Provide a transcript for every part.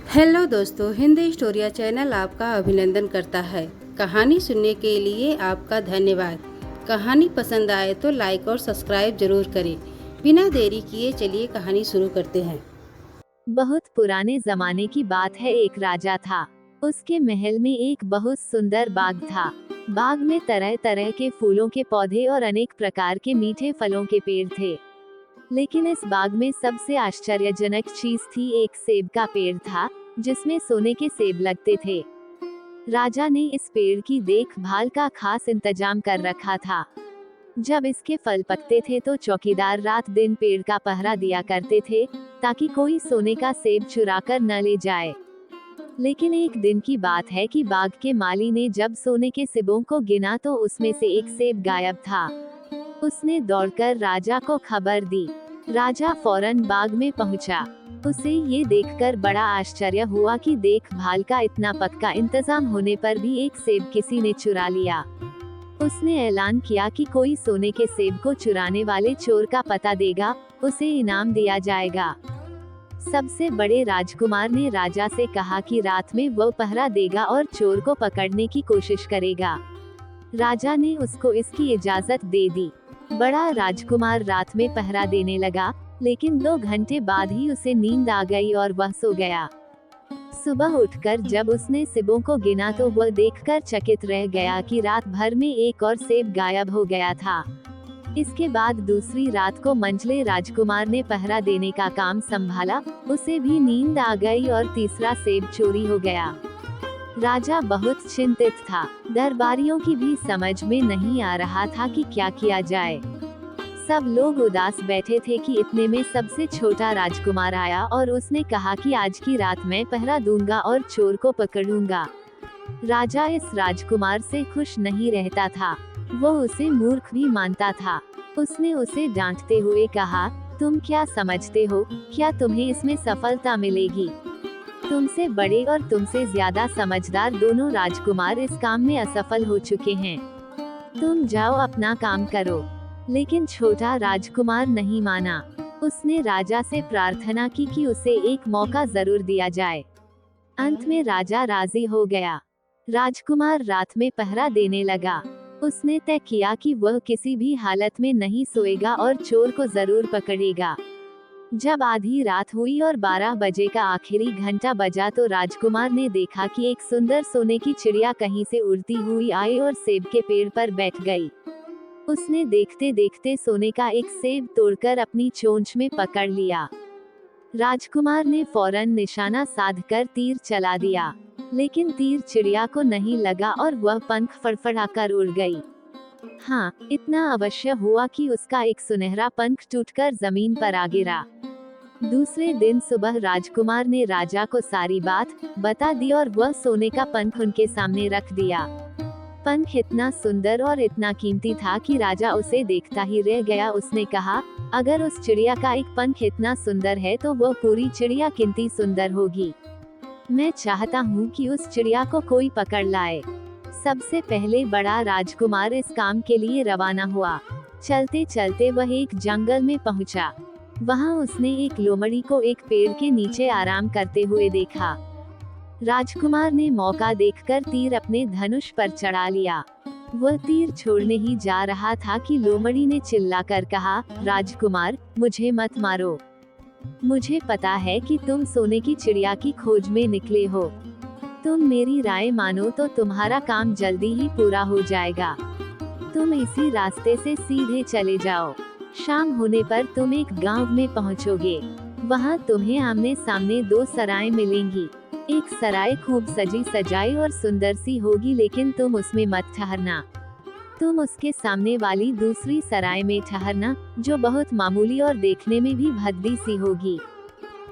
Hello दोस्तों, Hindi स्टोरिया channel आपका अभिनंदन करता है। कहानी सुनने के लिए आपका धन्यवाद। कहानी पसंद आए तो लाइक और सब्सक्राइब जरूर करें। बिना देरी किए चलिए कहानी शुरू करते हैं। बहुत पुराने जमाने की बात है। एक राजा था। उसके महल में एक बहुत सुंदर बाग था। बाग में तरह तरह के फूलों के पौधे और अनेक प्रकार के मीठे फलों के पेड़ थे। लेकिन इस बाग में सबसे आश्चर्यजनक चीज थी, एक सेब का पेड़ था जिसमें सोने के सेब लगते थे। राजा ने इस पेड़ की देखभाल का खास इंतजाम कर रखा था। जब इसके फल पकते थे तो चौकीदार रात दिन पेड़ का पहरा दिया करते थे, ताकि कोई सोने का सेब चुरा कर न ले जाए। लेकिन एक दिन की बात है कि बाग के माली ने जब सोने के सेबों को गिना तो उसमें से एक सेब गायब था। उसने दौड़कर राजा को खबर दी। राजा फौरन बाग में पहुंचा। उसे ये देखकर बड़ा आश्चर्य हुआ कि देखभाल का इतना पक्का इंतजाम होने पर भी एक सेब किसी ने चुरा लिया। उसने ऐलान किया कि कोई सोने के सेब को चुराने वाले चोर का पता देगा, उसे इनाम दिया जाएगा। सबसे बड़े राजकुमार ने राजा से कहा कि रात में वो पहरा देगा और चोर को पकड़ने की कोशिश करेगा। राजा ने उसको इसकी इजाजत दे दी। बड़ा राजकुमार रात में पहरा देने लगा, लेकिन 2 घंटे बाद ही उसे नींद आ गई और वह सो गया। सुबह उठकर जब उसने सेबों को गिना तो वह देखकर चकित रह गया कि रात भर में एक और सेब गायब हो गया था। इसके बाद दूसरी रात को मंझले राजकुमार ने पहरा देने का काम संभाला। उसे भी नींद आ गई और तीसरा सेब चोरी हो गया। राजा बहुत चिंतित था। दरबारियों की भी समझ में नहीं आ रहा था कि क्या किया जाए। सब लोग उदास बैठे थे कि इतने में सबसे छोटा राजकुमार आया और उसने कहा कि आज की रात मैं पहरा दूंगा और चोर को पकड़ूंगा। राजा इस राजकुमार से खुश नहीं रहता था। वो उसे मूर्ख भी मानता था। उसने उसे डांटते हुए कहा, तुम क्या समझते हो, क्या तुम्हें इसमें सफलता मिलेगी? तुमसे बड़े और तुमसे ज्यादा समझदार दोनों राजकुमार इस काम में असफल हो चुके हैं। तुम जाओ अपना काम करो। लेकिन छोटा राजकुमार नहीं माना। उसने राजा से प्रार्थना की कि उसे एक मौका जरूर दिया जाए। अंत में राजा राजी हो गया। राजकुमार रात में पहरा देने लगा। उसने तय किया कि वह किसी भी हालत में नहीं सोएगा और चोर को जरूर पकड़ेगा। जब आधी रात हुई और 12 बजे का आखिरी घंटा बजा तो राजकुमार ने देखा कि एक सुंदर सोने की चिड़िया कहीं से उड़ती हुई आई और सेब के पेड़ पर बैठ गई। उसने देखते देखते सोने का एक सेब तोड़कर अपनी चोंच में पकड़ लिया। राजकुमार ने फौरन निशाना साधकर तीर चला दिया, लेकिन तीर चिड़िया को नहीं लगा और वह पंख फड़फड़ाकर उड़ गई। हाँ, इतना अवश्य हुआ कि उसका एक सुनहरा पंख टूटकर जमीन पर आ गिरा। दूसरे दिन सुबह राजकुमार ने राजा को सारी बात बता दी और वह सोने का पंख उनके सामने रख दिया। पंख इतना सुंदर और इतना कीमती था कि राजा उसे देखता ही रह गया। उसने कहा, अगर उस चिड़िया का एक पंख इतना सुंदर है तो वह पूरी चिड़िया कितनी सुंदर होगी। मैं चाहता हूँ कि उस चिड़िया को कोई पकड़ लाए। सबसे पहले बड़ा राजकुमार इस काम के लिए रवाना हुआ। चलते चलते वह एक जंगल में पहुँचा। वहाँ उसने एक लोमड़ी को एक पेड़ के नीचे आराम करते हुए देखा। राजकुमार ने मौका देखकर तीर अपने धनुष पर चढ़ा लिया। वह तीर छोड़ने ही जा रहा था कि लोमड़ी ने चिल्लाकर कहा, राजकुमार, मुझे मत मारो। मुझे पता है कि तुम सोने की चिड़िया की खोज में निकले हो। तुम मेरी राय मानो तो तुम्हारा काम जल्दी ही पूरा हो जाएगा। तुम इसी रास्ते से सीधे चले जाओ। शाम होने पर तुम एक गांव में पहुंचोगे। वहां तुम्हें आमने सामने 2 सराय मिलेंगी। एक सराय खूब सजी सजाई और सुंदर सी होगी, लेकिन तुम उसमें मत ठहरना। तुम उसके सामने वाली दूसरी सराय में ठहरना, जो बहुत मामूली और देखने में भी भद्दी सी होगी।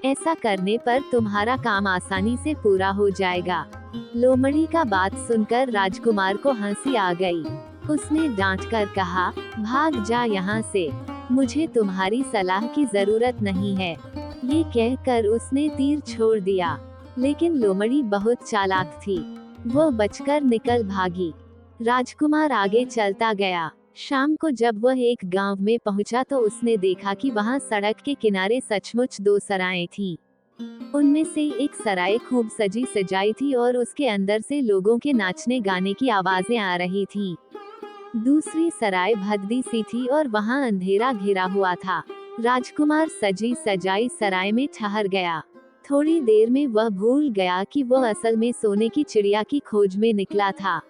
ऐसा करने पर तुम्हारा काम आसानी से पूरा हो जाएगा। लोमड़ी का बात सुनकर राजकुमार को हंसी आ गई। उसने डांटकर कहा, भाग जा यहाँ से, मुझे तुम्हारी सलाह की जरूरत नहीं है। ये कहकर उसने तीर छोड़ दिया। लेकिन लोमड़ी बहुत चालाक थी। वो बचकर निकल भागी। राजकुमार आगे चलता गया। शाम को जब वह एक गांव में पहुंचा तो उसने देखा कि वहां सड़क के किनारे सचमुच 2 सराएं थीं। उनमें से एक सराय खूब सजी सजाई थी और उसके अंदर से लोगों के नाचने गाने की आवाजें आ रही थीं। दूसरी सराय भद्दी सी थी और वहां अंधेरा घिरा हुआ था। राजकुमार सजी सजाई सराय में ठहर गया। थोड़ी देर में वह भूल गया कि वह असल में सोने की चिड़िया की खोज में निकला था।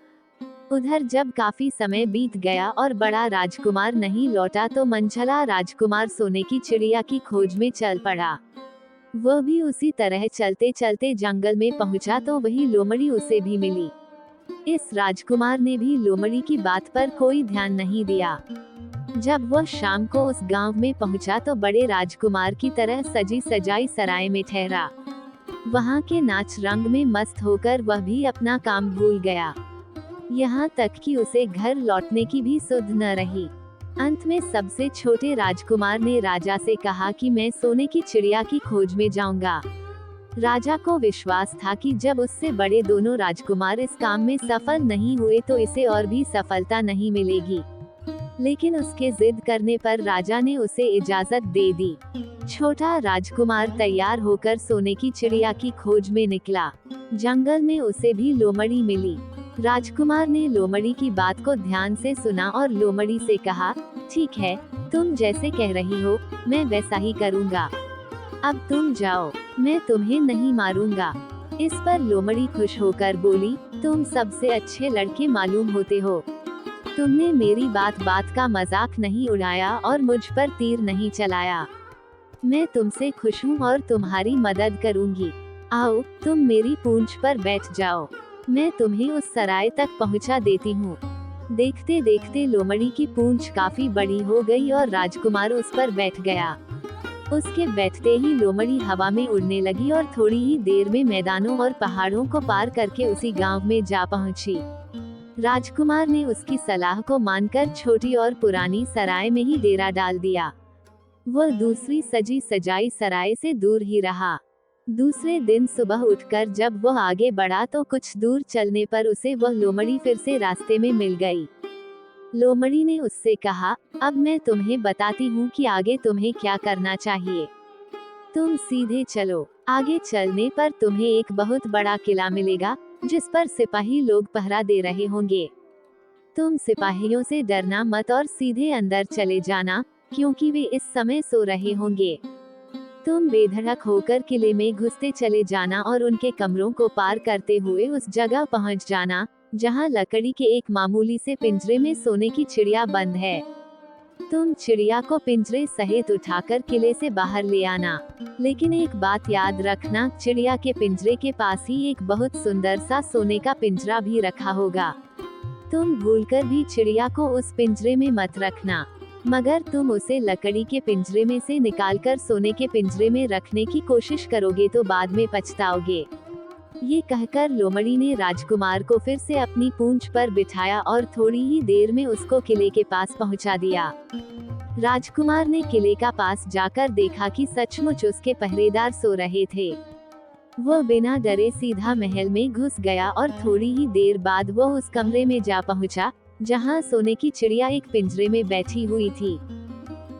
उधर जब काफी समय बीत गया और बड़ा राजकुमार नहीं लौटा तो मंझला राजकुमार सोने की चिड़िया की खोज में चल पड़ा। वह भी उसी तरह चलते चलते जंगल में पहुंचा तो वही लोमड़ी उसे भी मिली। इस राजकुमार ने भी लोमड़ी की बात पर कोई ध्यान नहीं दिया। जब वह शाम को उस गांव में पहुंचा तो बड़े राजकुमार की तरह सजी सजाई सराय में ठहरा। वहां के नाच रंग में मस्त होकर वह भी अपना काम भूल गया। यहाँ तक कि उसे घर लौटने की भी सुध न रही। अंत में सबसे छोटे राजकुमार ने राजा से कहा कि मैं सोने की चिड़िया की खोज में जाऊंगा। राजा को विश्वास था कि जब उससे बड़े दोनों राजकुमार इस काम में सफल नहीं हुए तो इसे और भी सफलता नहीं मिलेगी। लेकिन उसके जिद करने पर राजा ने उसे इजाजत दे दी। छोटा राजकुमार तैयार होकर सोने की चिड़िया की खोज में निकला। जंगल में उसे भी लोमड़ी मिली। राजकुमार ने लोमड़ी की बात को ध्यान से सुना और लोमड़ी से कहा, ठीक है, तुम जैसे कह रही हो मैं वैसा ही करूँगा। अब तुम जाओ, मैं तुम्हें नहीं मारूंगा। इस पर लोमड़ी खुश होकर बोली, तुम सबसे अच्छे लड़के मालूम होते हो। तुमने मेरी बात का मजाक नहीं उड़ाया और मुझ पर तीर नहीं चलाया। मैं तुमसे खुश हूँ और तुम्हारी मदद करूँगी। आओ, तुम मेरी पूंछ पर बैठ जाओ, मैं तुम्हें उस सराय तक पहुँचा देती हूँ। देखते देखते लोमड़ी की पूंछ काफी बड़ी हो गई और राजकुमार उस पर बैठ गया। उसके बैठते ही लोमड़ी हवा में उड़ने लगी और थोड़ी ही देर में मैदानों और पहाड़ों को पार करके उसी गांव में जा पहुंची। राजकुमार ने उसकी सलाह को मानकर छोटी और पुरानी सराय में ही डेरा डाल दिया। वह दूसरी सजी सजाई सराय से दूर ही रहा। दूसरे दिन सुबह उठकर जब वह आगे बढ़ा तो कुछ दूर चलने पर उसे वह लोमड़ी फिर से रास्ते में मिल गई। लोमड़ी ने उससे कहा, अब मैं तुम्हें बताती हूँ कि आगे तुम्हें क्या करना चाहिए। तुम सीधे चलो। आगे चलने पर तुम्हें एक बहुत बड़ा किला मिलेगा जिस पर सिपाही लोग पहरा दे रहे होंगे। तुम सिपाहियों से डरना मत और सीधे अंदर चले जाना, क्योंकि वे इस समय सो रहे होंगे। तुम बेधड़क होकर किले में घुसते चले जाना और उनके कमरों को पार करते हुए उस जगह पहुंच जाना जहां लकड़ी के एक मामूली से पिंजरे में सोने की चिड़िया बंद है। तुम चिड़िया को पिंजरे सहित उठाकर किले से बाहर ले आना। लेकिन एक बात याद रखना, चिड़िया के पिंजरे के पास ही एक बहुत सुंदर सा सोने का पिंजरा भी रखा होगा। तुम भूलकर भी चिड़िया को उस पिंजरे में मत रखना, मगर तुम उसे लकड़ी के पिंजरे में से निकालकर सोने के पिंजरे में रखने की कोशिश करोगे तो बाद में पछताओगे। ये कहकर लोमड़ी ने राजकुमार को फिर से अपनी पूंछ पर बिठाया और थोड़ी ही देर में उसको किले के पास पहुंचा दिया। राजकुमार ने किले का पास जाकर देखा कि सचमुच उसके पहरेदार सो रहे थे। वह बिना डरे सीधा महल में घुस गया और थोड़ी ही देर बाद वह उस कमरे में जा पहुंचा जहां सोने की चिड़िया एक पिंजरे में बैठी हुई थी।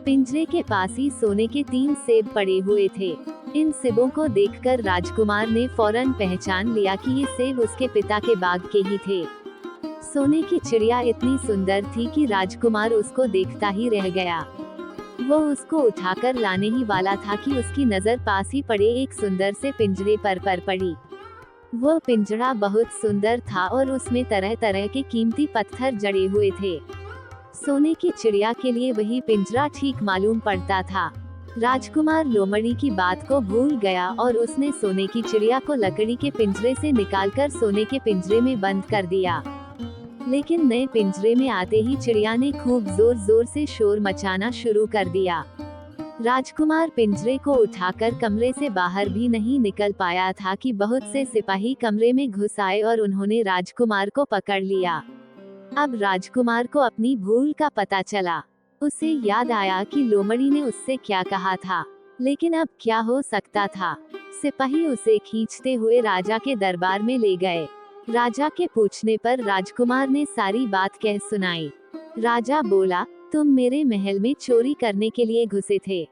पिंजरे के पास ही सोने के 3 सेब पड़े हुए थे। इन सेबों को देखकर राजकुमार ने फौरन पहचान लिया कि ये सेब उसके पिता के बाग के ही थे। सोने की चिड़िया इतनी सुंदर थी कि राजकुमार उसको देखता ही रह गया। वो उसको उठाकर लाने ही वाला था कि उसकी नजर पास ही पड़े एक सुंदर से पिंजरे पर पड़ी। वो पिंजरा बहुत सुंदर था और उसमें तरह तरह के कीमती पत्थर जड़े हुए थे। सोने की चिड़िया के लिए वही पिंजरा ठीक मालूम पड़ता था। राजकुमार लोमड़ी की बात को भूल गया और उसने सोने की चिड़िया को लकड़ी के पिंजरे से निकालकर सोने के पिंजरे में बंद कर दिया। लेकिन नए पिंजरे में आते ही चिड़िया ने खूब जोर जोर से शोर मचाना शुरू कर दिया। राजकुमार पिंजरे को उठाकर कमरे से बाहर भी नहीं निकल पाया था कि बहुत से सिपाही कमरे में घुस आए और उन्होंने राजकुमार को पकड़ लिया। अब राजकुमार को अपनी भूल का पता चला। उसे याद आया कि लोमड़ी ने उससे क्या कहा था, लेकिन अब क्या हो सकता था। सिपाही उसे खींचते हुए राजा के दरबार में ले गए। राजा के पूछने पर राजकुमार ने सारी बात कह सुनाई। राजा बोला, तुम मेरे महल में चोरी करने के लिए घुसे थे।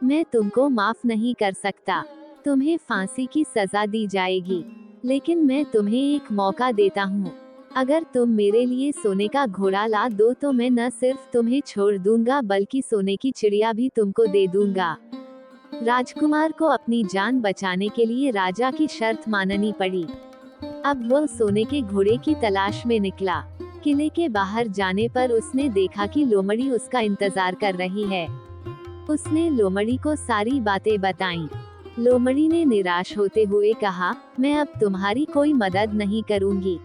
मैं तुमको माफ नहीं कर सकता। तुम्हें फांसी की सजा दी जाएगी, लेकिन मैं तुम्हें एक मौका देता हूँ। अगर तुम मेरे लिए सोने का घोड़ा ला दो तो मैं न सिर्फ तुम्हें छोड़ दूंगा बल्कि सोने की चिड़िया भी तुमको दे दूंगा। राजकुमार को अपनी जान बचाने के लिए राजा की शर्त माननी पड़ी। अब वह सोने के घोड़े की तलाश में निकला। किले के बाहर जाने पर उसने देखा कि लोमड़ी उसका इंतजार कर रही है। उसने लोमड़ी को सारी बातें बताईं। लोमड़ी ने निराश होते हुए कहा, मैं अब तुम्हारी कोई मदद नहीं करूंगी।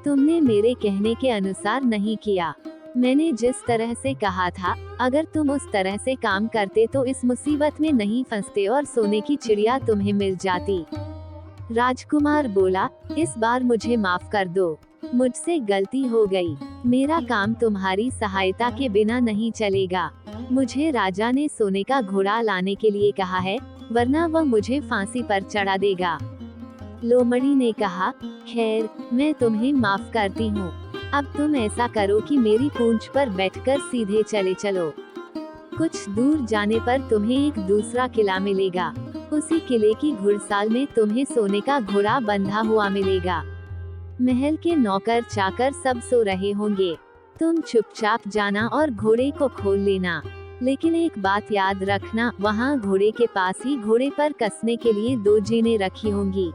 तुमने मेरे कहने के अनुसार नहीं किया। मैंने जिस तरह से कहा था, अगर तुम उस तरह से काम करते तो इस मुसीबत में नहीं फंसते और सोने की चिड़िया तुम्हें मिल जाती। राजकुमार बोला, इस बार मुझे माफ कर दो, मुझसे गलती हो गई। मेरा काम तुम्हारी सहायता के बिना नहीं चलेगा। मुझे राजा ने सोने का घोड़ा लाने के लिए कहा है, वरना वह मुझे फांसी पर चढ़ा देगा। लोमड़ी ने कहा, खैर, मैं तुम्हें माफ करती हूँ। अब तुम ऐसा करो कि मेरी पूंछ पर बैठकर सीधे चले चलो। कुछ दूर जाने पर तुम्हें एक दूसरा किला मिलेगा। उसी किले की घुड़साल में तुम्हें सोने का घोड़ा बंधा हुआ मिलेगा। महल के नौकर चाकर सब सो रहे होंगे। तुम चुपचाप जाना और घोड़े को खोल लेना। लेकिन एक बात याद रखना, वहाँ घोड़े के पास ही घोड़े पर कसने के लिए 2 जीनें रखी होंगी।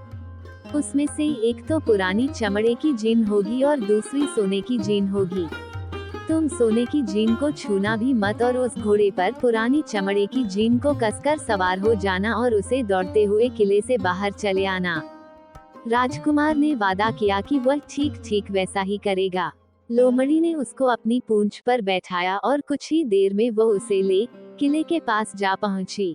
उसमें से एक तो पुरानी चमड़े की जीन होगी और दूसरी सोने की जीन होगी। तुम सोने की जीन को छूना भी मत और उस घोड़े पर पुरानी चमड़े की जीन को कसकर सवार हो जाना और उसे दौड़ते हुए किले से बाहर चले आना। राजकुमार ने वादा किया कि वह ठीक वैसा ही करेगा। लोमड़ी ने उसको अपनी पूंछ पर बैठाया और कुछ ही देर में वह उसे ले किले के पास जा पहुंची।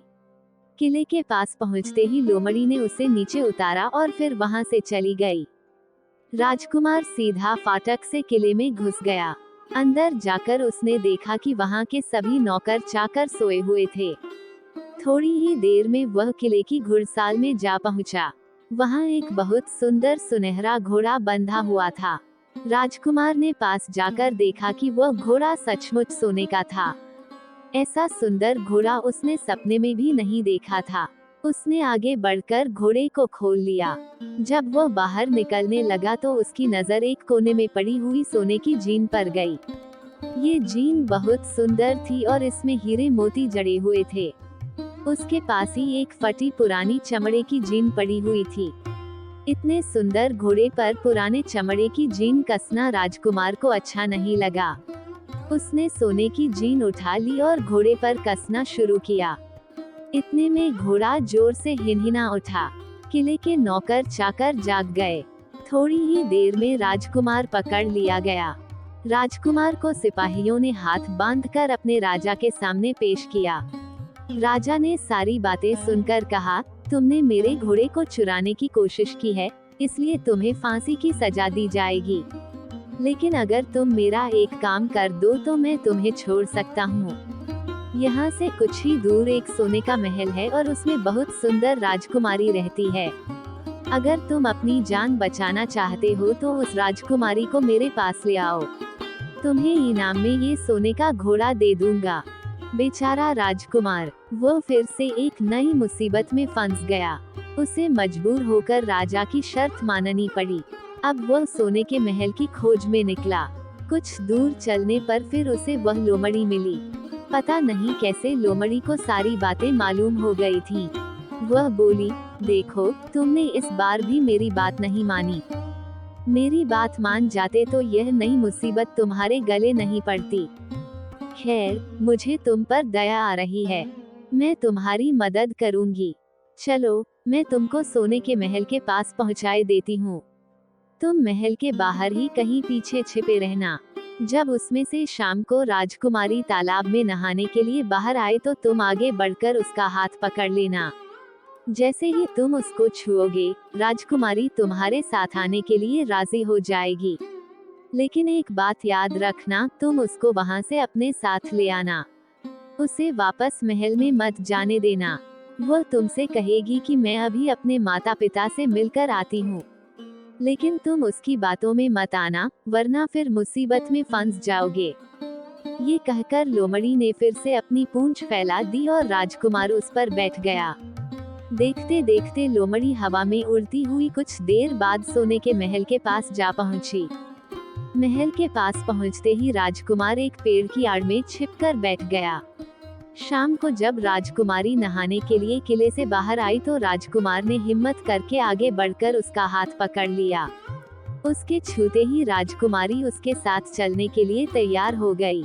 किले के पास पहुंचते ही लोमड़ी ने उसे नीचे उतारा और फिर वहां से चली गई। राजकुमार सीधा फाटक से किले में घुस गया। अंदर जाकर उसने देखा कि वहां के सभी नौकर चाकर सोए हुए थे। थोड़ी ही देर में वह किले की घुड़साल में जा पहुंचा। वहां एक बहुत सुंदर सुनहरा घोड़ा बंधा हुआ था। राजकुमार ने पास जाकर देखा कि वह घोड़ा सचमुच सोने का था। ऐसा सुंदर घोड़ा उसने सपने में भी नहीं देखा था। उसने आगे बढ़कर घोड़े को खोल लिया। जब वह बाहर निकलने लगा तो उसकी नजर एक कोने में पड़ी हुई सोने की जीन पर गई। ये जीन बहुत सुंदर थी और इसमें हीरे मोती जड़े हुए थे। उसके पास ही एक फटी पुरानी चमड़े की जीन पड़ी हुई थी। इतने सुंदर घोड़े पर पुराने चमड़े की जीन कसना राजकुमार को अच्छा नहीं लगा। उसने सोने की जीन उठा ली और घोड़े पर कसना शुरू किया। इतने में घोड़ा जोर से हिनहिना उठा। किले के नौकर चाकर जाग गए। थोड़ी ही देर में राजकुमार पकड़ लिया गया। राजकुमार को सिपाहियों ने हाथ बांधकर अपने राजा के सामने पेश किया। राजा ने सारी बातें सुनकर कहा, तुमने मेरे घोड़े को चुराने की कोशिश की है, इसलिए तुम्हें फांसी की सजा दी जाएगी। लेकिन अगर तुम मेरा एक काम कर दो तो मैं तुम्हें छोड़ सकता हूँ। यहाँ से कुछ ही दूर एक सोने का महल है और उसमें बहुत सुंदर राजकुमारी रहती है। अगर तुम अपनी जान बचाना चाहते हो तो उस राजकुमारी को मेरे पास ले आओ। तुम्हें इनाम में ये सोने का घोड़ा दे दूंगा। बेचारा राजकुमार, वो फिर से एक नई मुसीबत में फंस गया। उसे मजबूर होकर राजा की शर्त माननी पड़ी। अब वह सोने के महल की खोज में निकला। कुछ दूर चलने पर फिर उसे वह लोमड़ी मिली। पता नहीं कैसे लोमड़ी को सारी बातें मालूम हो गई थी। वह बोली, देखो, तुमने इस बार भी मेरी बात नहीं मानी। मेरी बात मान जाते तो यह नई मुसीबत तुम्हारे गले नहीं पड़ती। खैर, मुझे तुम पर दया आ रही है। मैं तुम्हारी मदद करूंगी। चलो, मैं तुमको सोने के महल के पास पहुंचाए देती हूँ। तुम महल के बाहर ही कहीं पीछे छिपे रहना। जब उसमें से शाम को राजकुमारी तालाब में नहाने के लिए बाहर आए तो तुम आगे बढ़कर उसका हाथ पकड़ लेना। जैसे ही तुम उसको छुओगे, राजकुमारी तुम्हारे साथ आने के लिए राजी हो जाएगी। लेकिन एक बात याद रखना, तुम उसको वहां से अपने साथ ले आना। उसे वापस महल में मत जाने देना। वह तुमसे कहेगी कि मैं अभी अपने माता पिता से मिलकर आती हूँ। लेकिन तुम उसकी बातों में मत आना, वरना फिर मुसीबत में फंस जाओगे। ये कहकर लोमड़ी ने फिर से अपनी पूंछ फैला दी और राजकुमार उस पर बैठ गया। देखते देखते लोमड़ी हवा में उड़ती हुई कुछ देर बाद सोने के महल के पास जा पहुंची। महल के पास पहुंचते ही राजकुमार एक पेड़ की आड़ में छिपकर बैठ गया। शाम को जब राजकुमारी नहाने के लिए किले से बाहर आई तो राजकुमार ने हिम्मत करके आगे बढ़कर उसका हाथ पकड़ लिया। उसके छूते ही राजकुमारी उसके साथ चलने के लिए तैयार हो गई।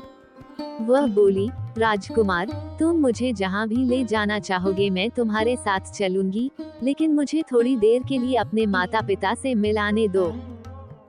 वह बोली, राजकुमार, तुम मुझे जहाँ भी ले जाना चाहोगे मैं तुम्हारे साथ चलूंगी, लेकिन मुझे थोड़ी देर के लिए अपने माता पिता से मिलाने दो।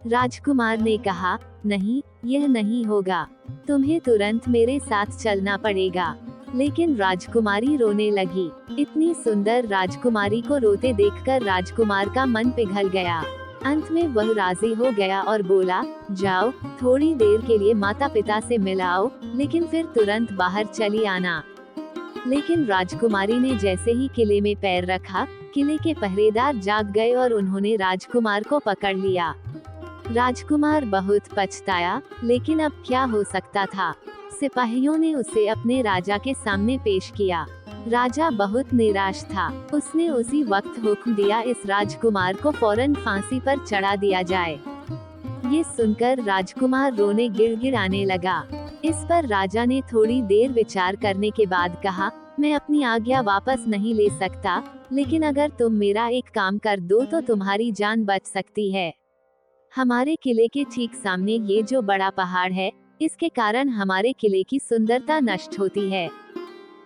राजकुमार ने कहा, नहीं, यह नहीं होगा, तुम्हें तुरंत मेरे साथ चलना पड़ेगा। लेकिन राजकुमारी रोने लगी। इतनी सुंदर राजकुमारी को रोते देखकर राजकुमार का मन पिघल गया। अंत में वह राजी हो गया और बोला, जाओ, थोड़ी देर के लिए माता पिता से मिलाओ, लेकिन फिर तुरंत बाहर चली आना। लेकिन राजकुमारी ने जैसे ही किले में पैर रखा, किले के पहरेदार जाग गए और उन्होंने राजकुमार को पकड़ लिया। राजकुमार बहुत पछताया, लेकिन अब क्या हो सकता था। सिपाहियों ने उसे अपने राजा के सामने पेश किया। राजा बहुत निराश था। उसने उसी वक्त हुक्म दिया, इस राजकुमार को फौरन फांसी पर चढ़ा दिया जाए। ये सुनकर राजकुमार रोने गिड़गिड़ाने लगा। इस पर राजा ने थोड़ी देर विचार करने के बाद कहा, मैं अपनी आज्ञा वापस नहीं ले सकता, लेकिन अगर तुम मेरा एक काम कर दो तो तुम्हारी जान बच सकती है। हमारे किले के ठीक सामने ये जो बड़ा पहाड़ है, इसके कारण हमारे किले की सुंदरता नष्ट होती है।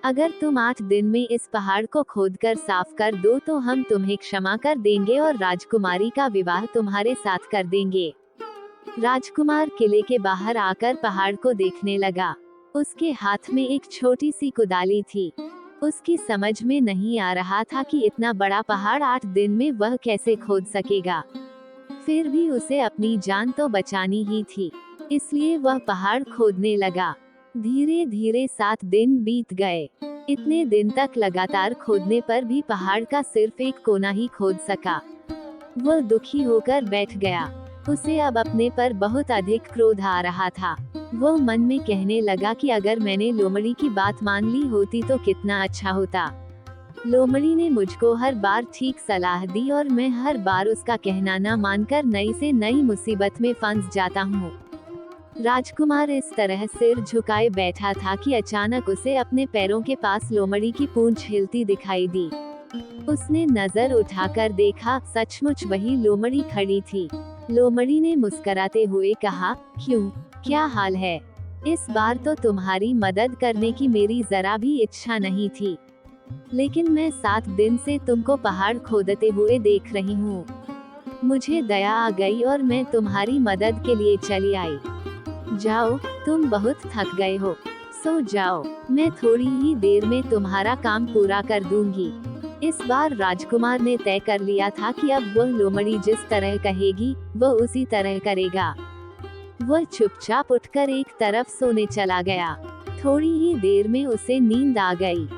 अगर तुम 8 दिन में इस पहाड़ को खोदकर साफ कर दो तो हम तुम्हें क्षमा कर देंगे और राजकुमारी का विवाह तुम्हारे साथ कर देंगे। राजकुमार किले के बाहर आकर पहाड़ को देखने लगा। उसके हाथ में एक छोटी सी कुदाली थी। उसकी समझ में नहीं आ रहा था कि इतना बड़ा पहाड़ 8 दिन में वह कैसे खोद सकेगा। फिर भी उसे अपनी जान तो बचानी ही थी, इसलिए वह पहाड़ खोदने लगा। धीरे धीरे 7 दिन बीत गए। इतने दिन तक लगातार खोदने पर भी पहाड़ का सिर्फ एक कोना ही खोद सका। वह दुखी होकर बैठ गया। उसे अब अपने पर बहुत अधिक क्रोध आ रहा था। वो मन में कहने लगा कि अगर मैंने लोमड़ी की बात मान ली होती तो कितना अच्छा होता। लोमड़ी ने मुझको हर बार ठीक सलाह दी और मैं हर बार उसका कहना न मानकर नई से नई मुसीबत में फंस जाता हूँ। राजकुमार इस तरह सिर झुकाए बैठा था कि अचानक उसे अपने पैरों के पास लोमड़ी की पूंछ हिलती दिखाई दी। उसने नजर उठाकर देखा, सचमुच वही लोमड़ी खड़ी थी। लोमड़ी ने मुस्कुराते हुए कहा, क्यों, क्या हाल है? इस बार तो तुम्हारी मदद करने की मेरी जरा भी इच्छा नहीं थी, लेकिन मैं 7 दिन से तुमको पहाड़ खोदते हुए देख रही हूँ। मुझे दया आ गई और मैं तुम्हारी मदद के लिए चली आई। जाओ, तुम बहुत थक गए हो, सो जाओ, मैं थोड़ी ही देर में तुम्हारा काम पूरा कर दूंगी। इस बार राजकुमार ने तय कर लिया था कि अब वह लोमड़ी जिस तरह कहेगी वह उसी तरह करेगा। वह चुपचाप उठकर एक तरफ सोने चला गया। थोड़ी ही देर में उसे नींद आ गई।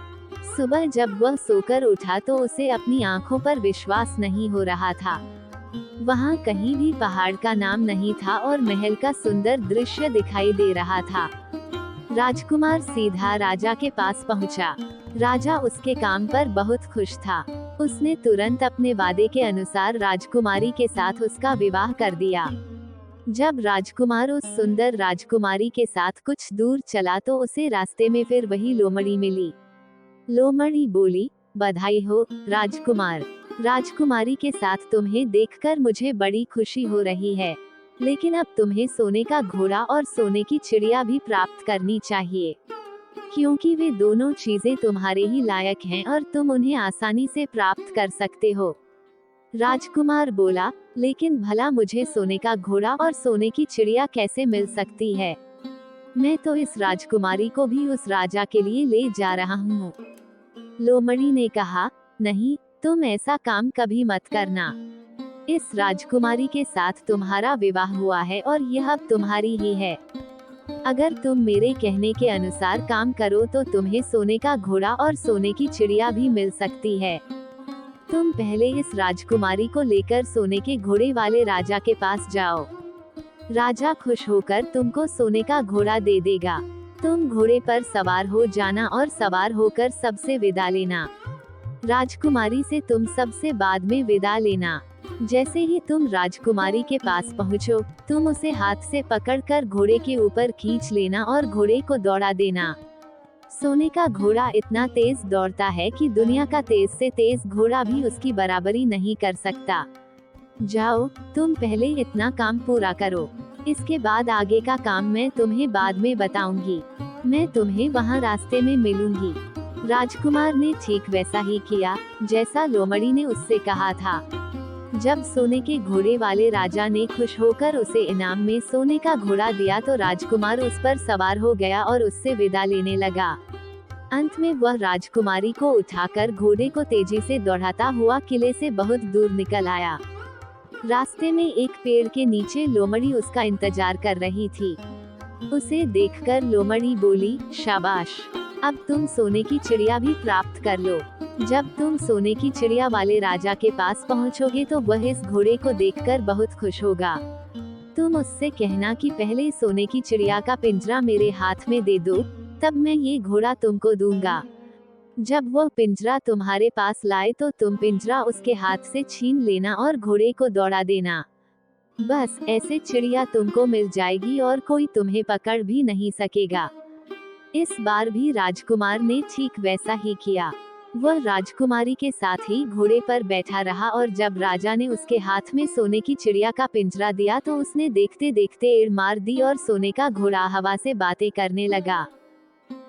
सुबह जब वह सोकर उठा तो उसे अपनी आंखों पर विश्वास नहीं हो रहा था। वहाँ कहीं भी पहाड़ का नाम नहीं था और महल का सुंदर दृश्य दिखाई दे रहा था। राजकुमार सीधा राजा के पास पहुँचा। राजा उसके काम पर बहुत खुश था। उसने तुरंत अपने वादे के अनुसार राजकुमारी के साथ उसका विवाह कर दिया। जब राजकुमार उस सुंदर राजकुमारी के साथ कुछ दूर चला तो उसे रास्ते में फिर वही लोमड़ी मिली। लोमड़ी बोली, बधाई हो राजकुमार। राजकुमारी के साथ तुम्हें देखकर मुझे बड़ी खुशी हो रही है, लेकिन अब तुम्हें सोने का घोड़ा और सोने की चिड़िया भी प्राप्त करनी चाहिए, क्योंकि वे दोनों चीजें तुम्हारे ही लायक हैं और तुम उन्हें आसानी से प्राप्त कर सकते हो। राजकुमार बोला, लेकिन भला मुझे सोने का घोड़ा और सोने की चिड़िया कैसे मिल सकती है? मैं तो इस राजकुमारी को भी उस राजा के लिए ले जा रहा हूँ। लोमड़ी ने कहा, नहीं, तुम ऐसा काम कभी मत करना। इस राजकुमारी के साथ तुम्हारा विवाह हुआ है और यह अब तुम्हारी ही है। अगर तुम मेरे कहने के अनुसार काम करो तो तुम्हें सोने का घोड़ा और सोने की चिड़िया भी मिल सकती है। तुम पहले इस राजकुमारी को लेकर सोने के घोड़े वाले राजा के पास जाओ। राजा खुश होकर तुमको सोने का घोड़ा दे देगा। तुम घोड़े पर सवार हो जाना और सवार होकर सबसे विदा लेना। राजकुमारी से तुम सबसे बाद में विदा लेना। जैसे ही तुम राजकुमारी के पास पहुँचो, तुम उसे हाथ से पकड़कर घोड़े के ऊपर खींच लेना और घोड़े को दौड़ा देना। सोने का घोड़ा इतना तेज दौड़ता है कि दुनिया का तेज से तेज घोड़ा भी उसकी बराबरी नहीं कर सकता। जाओ, तुम पहले इतना काम पूरा करो। इसके बाद आगे का काम मैं तुम्हें बाद में बताऊंगी। मैं तुम्हें वहाँ रास्ते में मिलूंगी। राजकुमार ने ठीक वैसा ही किया जैसा लोमड़ी ने उससे कहा था। जब सोने के घोड़े वाले राजा ने खुश होकर उसे इनाम में सोने का घोड़ा दिया तो राजकुमार उस पर सवार हो गया और उससे विदा लेने लगा। अंत में वह राजकुमारी को उठाकर घोड़े को तेजी से दौड़ाता हुआ किले से बहुत दूर निकल आया। रास्ते में एक पेड़ के नीचे लोमड़ी उसका इंतजार कर रही थी। उसे देखकर लोमड़ी बोली, शाबाश, अब तुम सोने की चिड़िया भी प्राप्त कर लो। जब तुम सोने की चिड़िया वाले राजा के पास पहुंचोगे तो वह इस घोड़े को देखकर बहुत खुश होगा। तुम उससे कहना कि पहले सोने की चिड़िया का पिंजरा मेरे हाथ में दे दो, तब मैं ये घोड़ा तुमको दूंगा। जब वह पिंजरा तुम्हारे पास लाए तो तुम पिंजरा उसके हाथ से छीन लेना और घोड़े को दौड़ा देना। बस ऐसे चिड़िया तुमको मिल जाएगी और कोई तुम्हें पकड़ भी नहीं सकेगा। इस बार भी राजकुमार ने ठीक वैसा ही किया। वह राजकुमारी के साथ ही घोड़े पर बैठा रहा और जब राजा ने उसके हाथ में सोने की चिड़िया का पिंजरा दिया तो उसने देखते देखते एड़ मार दी और सोने का घोड़ा हवा से बातें करने लगा।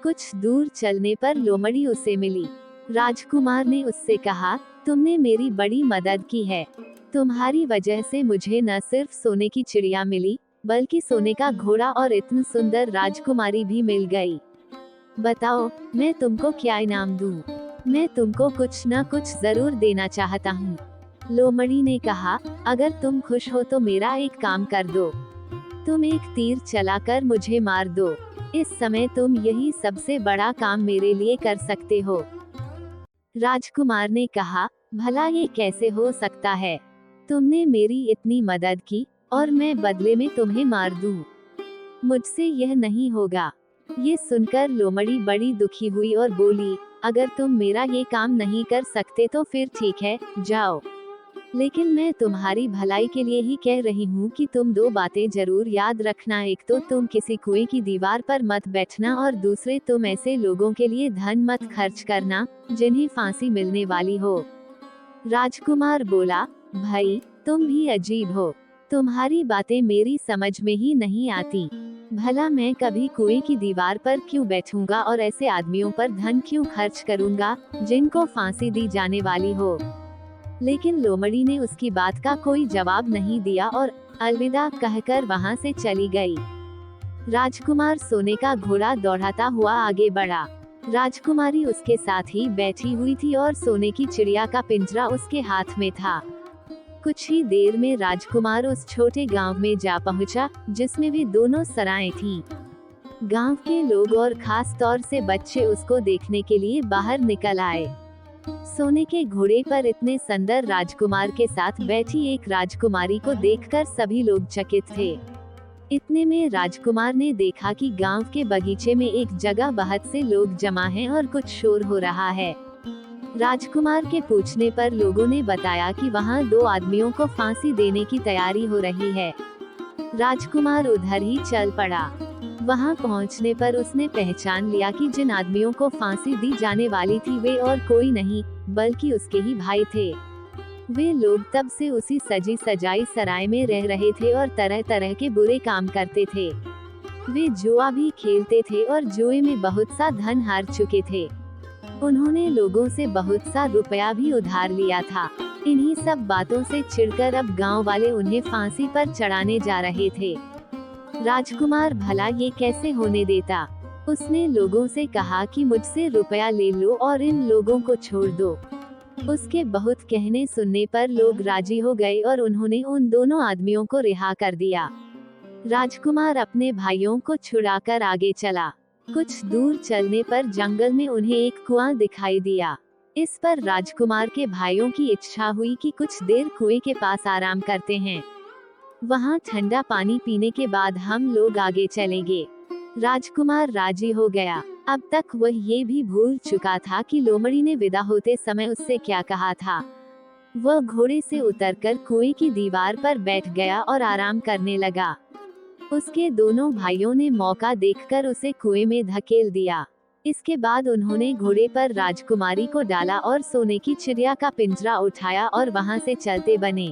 कुछ दूर चलने पर लोमड़ी उसे मिली। राजकुमार ने उससे कहा, तुमने मेरी बड़ी मदद की है। तुम्हारी वजह से मुझे न सिर्फ सोने की चिड़िया मिली, बल्कि सोने का घोड़ा और इतनी सुंदर राजकुमारी भी मिल गई। बताओ, मैं तुमको क्या इनाम दूं? मैं तुमको कुछ न कुछ जरूर देना चाहता हूँ। लोमड़ी ने कहा, अगर तुम खुश हो तो मेरा एक काम कर दो। तुम एक तीर चलाकर मुझे मार दो। इस समय तुम यही सबसे बड़ा काम मेरे लिए कर सकते हो। राजकुमार ने कहा, भला ये कैसे हो सकता है? तुमने मेरी इतनी मदद की और मैं बदले में तुम्हें मार दूं? मुझसे यह नहीं होगा। ये सुनकर लोमड़ी बड़ी दुखी हुई और बोली, अगर तुम मेरा ये काम नहीं कर सकते तो फिर ठीक है, जाओ। लेकिन मैं तुम्हारी भलाई के लिए ही कह रही हूँ कि तुम दो बातें जरूर याद रखना। एक तो तुम किसी कुएं की दीवार पर मत बैठना और दूसरे तुम ऐसे लोगों के लिए धन मत खर्च करना जिन्हें फांसी मिलने वाली हो। राजकुमार बोला, भाई तुम भी अजीब हो। तुम्हारी बातें मेरी समझ में ही नहीं आती। भला मैं कभी कुएं की दीवार पर क्यों बैठूंगा और ऐसे आदमियों पर धन क्यों खर्च करूंगा जिनको फांसी दी जाने वाली हो। लेकिन लोमड़ी ने उसकी बात का कोई जवाब नहीं दिया और अलविदा कहकर वहां से चली गई। राजकुमार सोने का घोड़ा दौड़ाता हुआ आगे बढ़ा। राजकुमारी उसके साथ ही बैठी हुई थी और सोने की चिड़िया का पिंजरा उसके हाथ में था। कुछ ही देर में राजकुमार उस छोटे गांव में जा पहुंचा जिसमें भी दोनों सराएं थीं। गांव के लोग और खास तौर से बच्चे उसको देखने के लिए बाहर निकल आए। सोने के घोड़े पर इतने सुंदर राजकुमार के साथ बैठी एक राजकुमारी को देखकर सभी लोग चकित थे। इतने में राजकुमार ने देखा कि गांव के बगीचे में एक जगह बहुत से लोग जमा हैं और कुछ शोर हो रहा है। राजकुमार के पूछने पर लोगों ने बताया कि वहां दो आदमियों को फांसी देने की तैयारी हो रही है। राजकुमार उधर ही चल पड़ा। वहां पहुंचने पर उसने पहचान लिया कि जिन आदमियों को फांसी दी जाने वाली थी वे और कोई नहीं बल्कि उसके ही भाई थे। वे लोग तब से उसी सजी सजाई सराय में रह रहे थे और तरह तरह के बुरे काम करते थे। वे जुआ भी खेलते थे और जुए में बहुत सा धन हार चुके थे। उन्होंने लोगों से बहुत सा रुपया भी उधार लिया था। इन्हीं सब बातों से चिढ़कर अब गांव वाले उन्हें फांसी पर चढ़ाने जा रहे थे। राजकुमार भला ये कैसे होने देता। उसने लोगों से कहा कि मुझसे रुपया ले लो और इन लोगों को छोड़ दो। उसके बहुत कहने सुनने पर लोग राजी हो गए और उन्होंने उन दोनों आदमियों को रिहा कर दिया। राजकुमार अपने भाइयों को छुड़ाकर आगे चला। कुछ दूर चलने पर जंगल में उन्हें एक कुआं दिखाई दिया। इस पर राजकुमार के भाइयों की इच्छा हुई कि कुछ देर कुएं के पास आराम करते हैं। वहां ठंडा पानी पीने के बाद हम लोग आगे चलेंगे। राजकुमार राजी हो गया। अब तक वह ये भी भूल चुका था कि लोमड़ी ने विदा होते समय उससे क्या कहा था। वह घोड़े से उतरकर कुएं की दीवार पर बैठ गया और आराम करने लगा। उसके दोनों भाइयों ने मौका देखकर उसे कुएं में धकेल दिया। इसके बाद उन्होंने घोड़े पर राजकुमारी को डाला और सोने की चिड़िया का पिंजरा उठाया और वहां से चलते बने।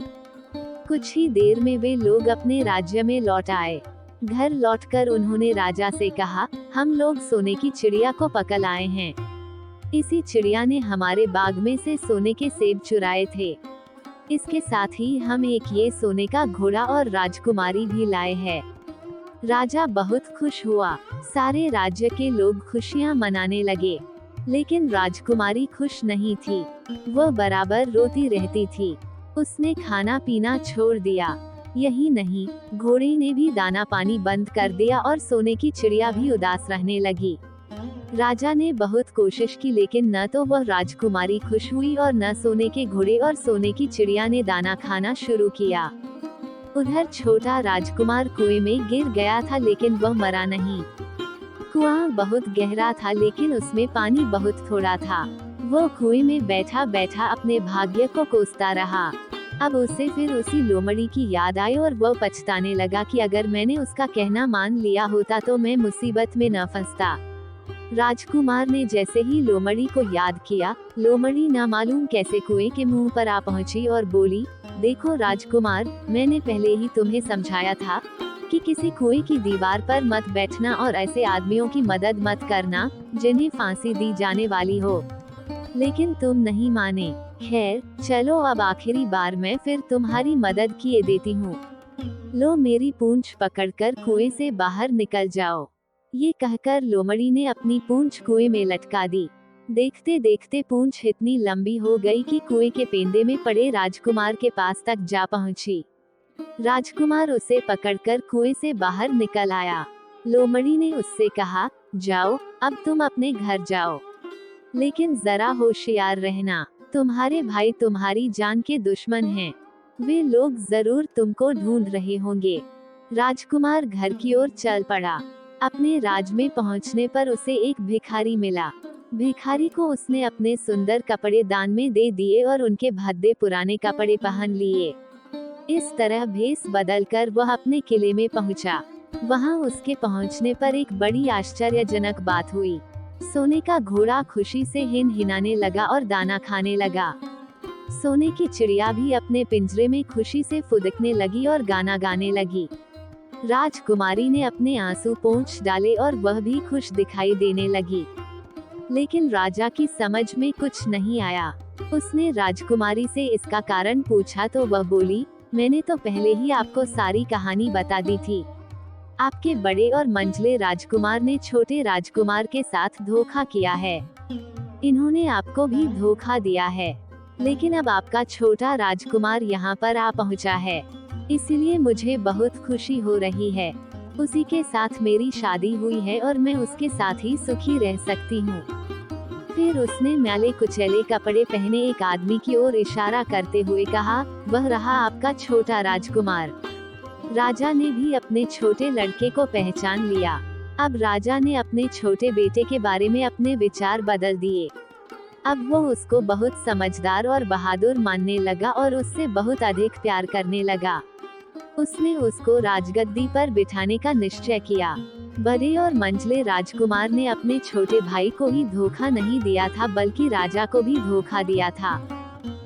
कुछ ही देर में वे लोग अपने राज्य में लौट आए। घर लौटकर उन्होंने राजा से कहा, हम लोग सोने की चिड़िया को पकड़ आए हैं। इसी चिड़िया ने हमारे बाग में से सोने के सेब चुराए थे। इसके साथ ही हम एक ये सोने का घोड़ा और राजकुमारी भी लाए हैं। राजा बहुत खुश हुआ। सारे राज्य के लोग खुशियां मनाने लगे, लेकिन राजकुमारी खुश नहीं थी। वह बराबर रोती रहती थी। उसने खाना पीना छोड़ दिया। यही नहीं, घोड़े ने भी दाना पानी बंद कर दिया और सोने की चिड़िया भी उदास रहने लगी। राजा ने बहुत कोशिश की, लेकिन न तो वह राजकुमारी खुश हुई और न सोने के घोड़े और सोने की चिड़िया ने दाना खाना शुरू किया। उधर छोटा राजकुमार कुएं में गिर गया था, लेकिन वह मरा नहीं। कुआं बहुत गहरा था, लेकिन उसमें पानी बहुत थोड़ा था। वो कुएं में बैठा बैठा अपने भाग्य को कोसता रहा। अब उसे फिर उसी लोमड़ी की याद आई और वह पछताने लगा कि अगर मैंने उसका कहना मान लिया होता तो मैं मुसीबत में न फंसता। राजकुमार ने जैसे ही लोमड़ी को याद किया, लोमड़ी न मालूम कैसे कुएं के मुंह पर आ पहुंची और बोली, देखो राजकुमार, मैंने पहले ही तुम्हें समझाया था कि किसी कुएं की दीवार पर मत बैठना और ऐसे आदमियों की मदद मत करना जिन्हें फांसी दी जाने वाली हो, लेकिन तुम नहीं माने। खैर चलो, अब आखिरी बार मैं फिर तुम्हारी मदद किए देती हूँ। लो मेरी पूंछ पकड़कर कुएं से बाहर निकल जाओ। ये कहकर लोमड़ी ने अपनी पूंछ कुएं में लटका दी। देखते देखते पूंछ इतनी लंबी हो गई कि कुएं के पेंदे में पड़े राजकुमार के पास तक जा पहुंची। राजकुमार उसे पकड़कर कुएं से बाहर निकल आया। लोमड़ी ने उससे कहा, जाओ, अब तुम अपने घर जाओ, लेकिन जरा होशियार रहना। तुम्हारे भाई तुम्हारी जान के दुश्मन हैं। वे लोग जरूर तुमको ढूंढ रहे होंगे। राजकुमार घर की ओर चल पड़ा। अपने राज में पहुंचने पर उसे एक भिखारी मिला। भिखारी को उसने अपने सुंदर कपड़े दान में दे दिए और उनके भद्दे पुराने कपड़े पहन लिए। इस तरह भेष बदलकर वह अपने किले में पहुंचा। वहां उसके पहुंचने पर एक बड़ी आश्चर्यजनक बात हुई। सोने का घोड़ा खुशी से हिनहिनाने लगा और दाना खाने लगा। सोने की चिड़िया भी अपने पिंजरे में खुशी से फुदकने लगी और गाना गाने लगी। राजकुमारी ने अपने आंसू पोंछ डाले और वह भी खुश दिखाई देने लगी। लेकिन राजा की समझ में कुछ नहीं आया। उसने राजकुमारी से इसका कारण पूछा तो वह बोली, मैंने तो पहले ही आपको सारी कहानी बता दी थी। आपके बड़े और मंझले राजकुमार ने छोटे राजकुमार के साथ धोखा किया है। इन्होंने आपको भी धोखा दिया है, लेकिन अब आपका छोटा राजकुमार यहाँ पर आ पहुँचा है, इसलिए मुझे बहुत खुशी हो रही है। उसी के साथ मेरी शादी हुई है और मैं उसके साथ ही सुखी रह सकती हूँ। फिर उसने मैले कुचैले कपड़े पहने एक आदमी की ओर इशारा करते हुए कहा, वह रहा आपका छोटा राजकुमार। राजा ने भी अपने छोटे लड़के को पहचान लिया। अब राजा ने अपने छोटे बेटे के बारे में अपने विचार बदल दिए। अब वो उसको बहुत समझदार और बहादुर मानने लगा और उससे बहुत अधिक प्यार करने लगा। उसने उसको राजगद्दी पर बिठाने का निश्चय किया। बड़े और मंझले राजकुमार ने अपने छोटे भाई को ही धोखा नहीं दिया था, बल्कि राजा को भी धोखा दिया था।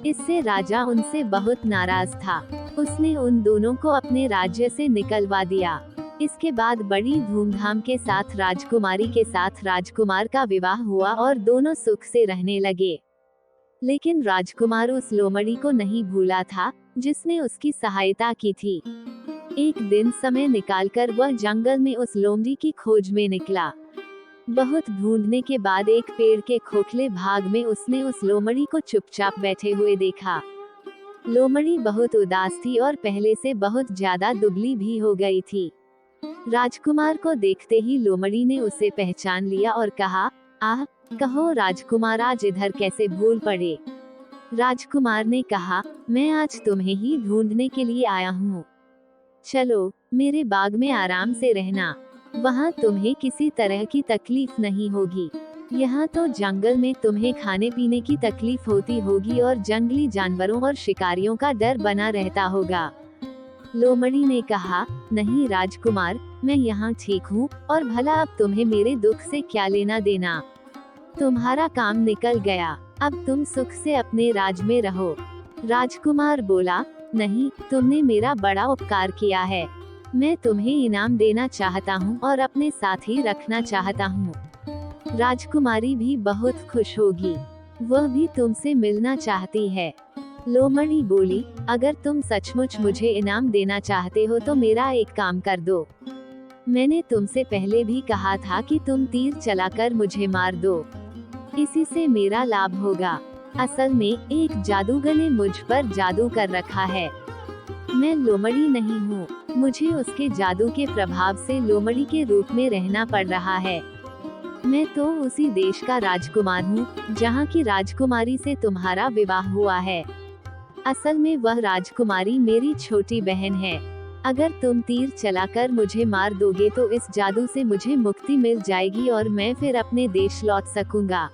इससे राजा उनसे बहुत नाराज था। उसने उन दोनों को अपने राज्य से निकलवा दिया। इसके बाद बड़ी धूमधाम के साथ राजकुमारी के साथ राजकुमार का विवाह हुआ और दोनों सुख से रहने लगे। लेकिन राजकुमार उस लोमड़ी को नहीं भूला था जिसने उसकी सहायता की थी। एक दिन समय निकालकर वह जंगल में उस लोमड़ी की खोज में निकला। बहुत ढूंढने के बाद एक पेड़ के खोखले भाग में उसने उस लोमड़ी को चुपचाप बैठे हुए देखा। लोमड़ी बहुत उदास थी और पहले से बहुत ज्यादा दुबली भी हो गई थी। राजकुमार को देखते ही लोमड़ी ने उसे पहचान लिया और कहा, आह, कहो राजकुमार, आज इधर कैसे भूल पड़े। राजकुमार ने कहा, मैं आज तुम्हें ही ढूंढने के लिए आया हूँ। चलो मेरे बाग में आराम से रहना। वहाँ तुम्हें किसी तरह की तकलीफ नहीं होगी। यहाँ तो जंगल में तुम्हें खाने पीने की तकलीफ होती होगी और जंगली जानवरों और शिकारियों का डर बना रहता होगा। लोमड़ी ने कहा, नहीं राजकुमार, मैं यहाँ ठीक हूँ, और भला अब तुम्हें मेरे दुख से क्या लेना देना। तुम्हारा काम निकल गया, अब तुम सुख से अपने राज में रहो। राजकुमार बोला, नहीं, तुमने मेरा बड़ा उपकार किया है। मैं तुम्हें इनाम देना चाहता हूँ और अपने साथ ही रखना चाहता हूँ। राजकुमारी भी बहुत खुश होगी, वह भी तुमसे मिलना चाहती है। लोमड़ी बोली, अगर तुम सचमुच मुझे इनाम देना चाहते हो तो मेरा एक काम कर दो। मैंने तुमसे पहले भी कहा था कि तुम तीर चलाकर मुझे मार दो, इसी से मेरा लाभ होगा। असल में एक जादूगर ने मुझ पर जादू कर रखा है। मैं लोमड़ी नहीं हूँ, मुझे उसके जादू के प्रभाव से लोमड़ी के रूप में रहना पड़ रहा है। मैं तो उसी देश का राजकुमार हूँ जहाँ की राजकुमारी से तुम्हारा विवाह हुआ है। असल में वह राजकुमारी मेरी छोटी बहन है। अगर तुम तीर चलाकर मुझे मार दोगे तो इस जादू से मुझे मुक्ति मिल जाएगी और मैं फिर अपने देश लौट सकूंगा।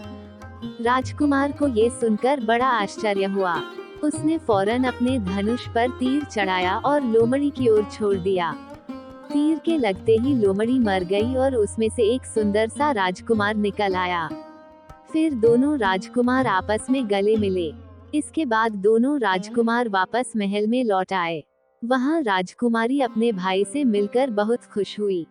राजकुमार को ये सुनकर बड़ा आश्चर्य हुआ। उसने फौरन अपने धनुष पर तीर चढ़ाया और लोमड़ी की ओर छोड़ दिया। तीर के लगते ही लोमड़ी मर गई और उसमें से एक सुंदर सा राजकुमार निकल आया। फिर दोनों राजकुमार आपस में गले मिले। इसके बाद दोनों राजकुमार वापस महल में लौट आए। वहाँ राजकुमारी अपने भाई से मिलकर बहुत खुश हुई।